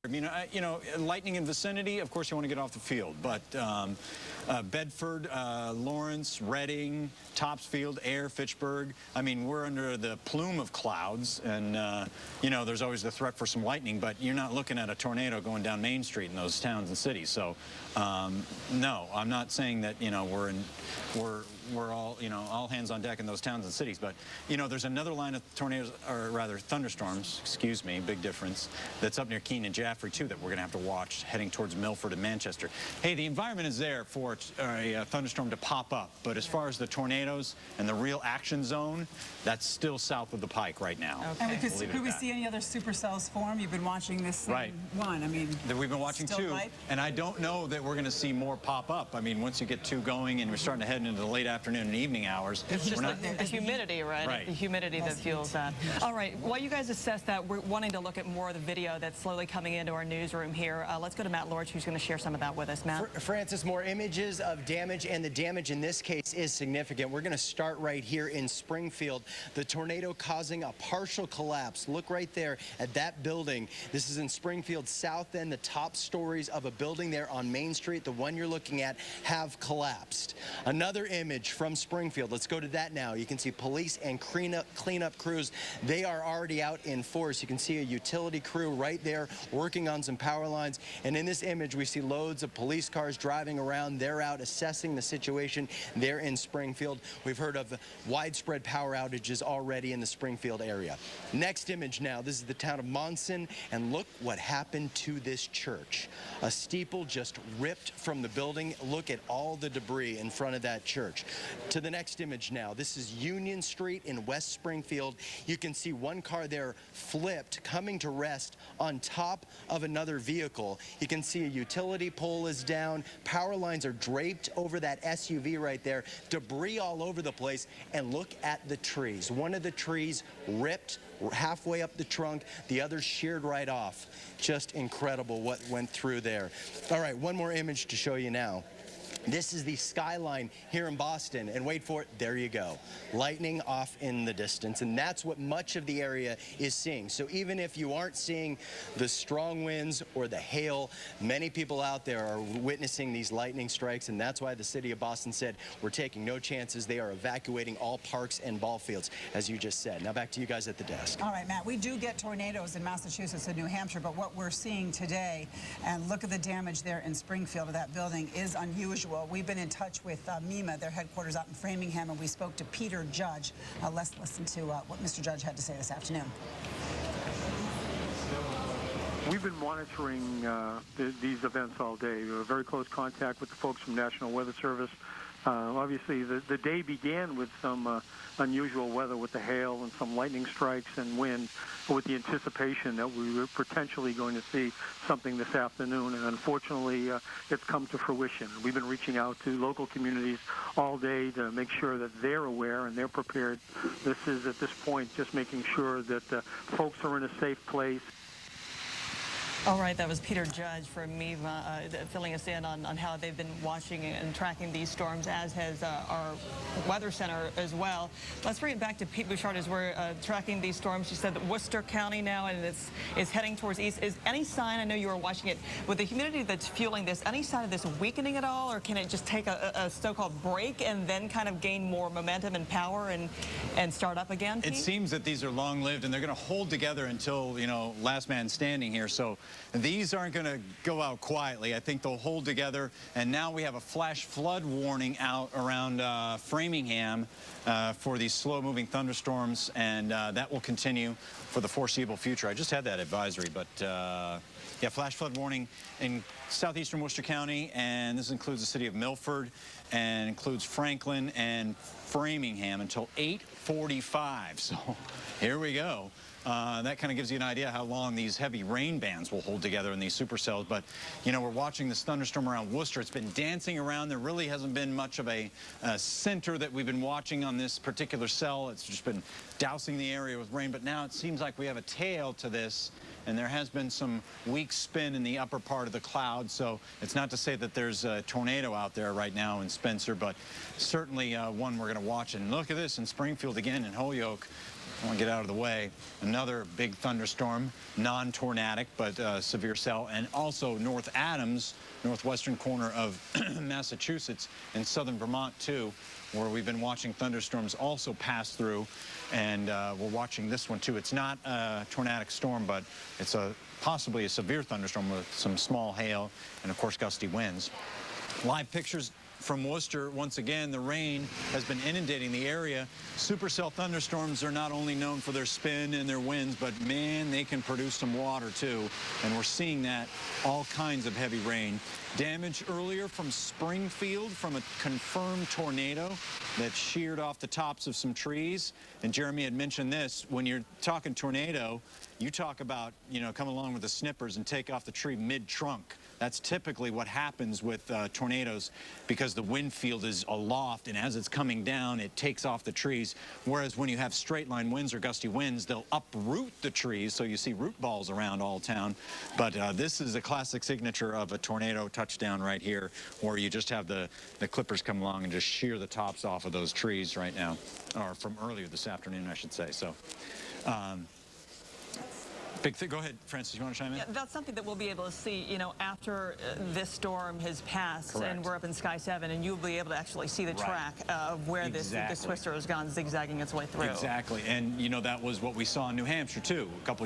Lightning in vicinity, of course you want to get off the field, but Bedford, Lawrence, Reading, Topsfield, Ayer, Fitchburg, I mean, we're under the plume of clouds, and, there's always the threat for some lightning, but you're not looking at a tornado going down Main Street in those towns and cities. So, no, I'm not saying that, we're all, all hands on deck in those towns and cities, but, there's another line of tornadoes, or rather thunderstorms, excuse me, big difference, that's up near Keene and Jaffrey, too, that we're going to have to watch heading towards Milford and Manchester. Hey, the environment is there for a thunderstorm to pop up, but as far as the tornadoes and the real action zone, that's still south of the Pike right now. Okay. And could we see any other supercells form? You've been watching this one. I mean, we've been watching two, and I don't know that we're going to see more pop up. I mean, once you get two going and we're starting to head into the late afternoon and evening hours, it's just like the humidity, right? The humidity that fuels that. All right, while you guys assess that, we're wanting to look at more of the video that's slowly coming into our newsroom here. Let's go to Matt Lorch, who's going to share some of that with us. Matt? Francis, more images of damage, and the damage in this case is significant. We're going to start right here in Springfield. The tornado causing a partial collapse. Look right there at that building. This is in Springfield South End. The top stories of a building there on Main Street, the one you're looking at, have collapsed. Another image from Springfield. Let's go to that now. You can see police and cleanup crews. They are already out in force. You can see a utility crew right there working on some power lines. And in this image, we see loads of police cars driving around. They're out assessing the situation there in Springfield. We've heard of widespread power outages already in the Springfield area. Next image now. This is the town of Monson, and look what happened to this church. A steeple just ripped from the building. Look at all the debris in front of that church. To the next image now. This is Union Street in West Springfield. You can see one car there flipped, coming to rest on top of another vehicle. You can see a utility pole is down. Power lines are draped over that SUV right there. Debris all over the place. And look at the trees. One of the trees ripped halfway up the trunk. The other sheared right off. Just incredible what went through there. All right, one more image to show you now. This is the skyline here in Boston, and wait for it, there you go. Lightning off in the distance, and that's what much of the area is seeing. So even if you aren't seeing the strong winds or the hail, many people out there are witnessing these lightning strikes, and that's why the city of Boston said we're taking no chances. They are evacuating all parks and ball fields, as you just said. Now back to you guys at the desk. All right, Matt, we do get tornadoes in Massachusetts and New Hampshire, but what we're seeing today, and look at the damage there in Springfield of that building, is unusual. We've been in touch with MEMA, their headquarters out in Framingham, and we spoke to Peter Judge. Let's listen to what Mr. Judge had to say this afternoon. We've been monitoring these events all day. We have very close contact with the folks from National Weather Service. Obviously, the day began with some unusual weather with the hail and some lightning strikes and wind, with the anticipation that we were potentially going to see something this afternoon. And unfortunately, it's come to fruition. We've been reaching out to local communities all day to make sure that they're aware and they're prepared. This is, at this point, just making sure that folks are in a safe place. All right, that was Peter Judge from MEMA filling us in on how they've been watching and tracking these storms, as has our Weather Center as well. Let's bring it back to Pete Bouchard as we're tracking these storms. You said that Worcester County now, and it's heading towards east. Is any sign, I know you were watching it, with the humidity that's fueling this, any sign of this weakening at all, or can it just take a so-called break and then kind of gain more momentum and power and start up again, Pete? It seems that these are long-lived, and they're going to hold together until, last man standing here. So these aren't going to go out quietly. I think they'll hold together. And now we have a flash flood warning out around Framingham for these slow-moving thunderstorms, and that will continue for the foreseeable future. I just had that advisory, but yeah, flash flood warning in southeastern Worcester County, and this includes the city of Milford and includes Franklin and Framingham until 8:45. So here we go. That kind of gives you an idea how long these heavy rain bands will hold together in these supercells. But, we're watching this thunderstorm around Worcester. It's been dancing around. There really hasn't been much of a center that we've been watching on this particular cell. It's just been dousing the area with rain. But now it seems like we have a tail to this, and there has been some weak spin in the upper part of the cloud. So it's not to say that there's a tornado out there right now in Spencer, but certainly one we're going to watch. And look at this in Springfield again, in Holyoke. I want to get out of the way. Another big thunderstorm, non-tornadic, but severe cell, and also North Adams, northwestern corner of Massachusetts, and southern Vermont, too, where we've been watching thunderstorms also pass through, and we're watching this one, too. It's not a tornadic storm, but it's possibly a severe thunderstorm with some small hail and, of course, gusty winds. Live pictures from Worcester. Once again, the rain has been inundating the area. Supercell thunderstorms are not only known for their spin and their winds, but man, they can produce some water too. And we're seeing that, all kinds of heavy rain. Damage earlier from Springfield from a confirmed tornado that sheared off the tops of some trees. And Jeremy had mentioned this, when you're talking tornado, you talk about, you know, come along with the snippers and take off the tree mid-trunk. That's typically what happens with tornadoes, because the wind field is aloft, and as it's coming down, it takes off the trees. Whereas when you have straight line winds or gusty winds, they'll uproot the trees, so you see root balls around all town. But this is a classic signature of a tornado touchdown right here, where you just have the clippers come along and just shear the tops off of those trees right now, or from earlier this afternoon, I should say. So. Big thing. Go ahead, Francis. You want to chime in? Yeah, that's something that we'll be able to see, you know, after this storm has passed. Correct. And we're up in Sky 7, and you'll be able to actually see the track of where this twister has gone zigzagging its way through. Exactly. And, you know, that was what we saw in New Hampshire, too, a couple years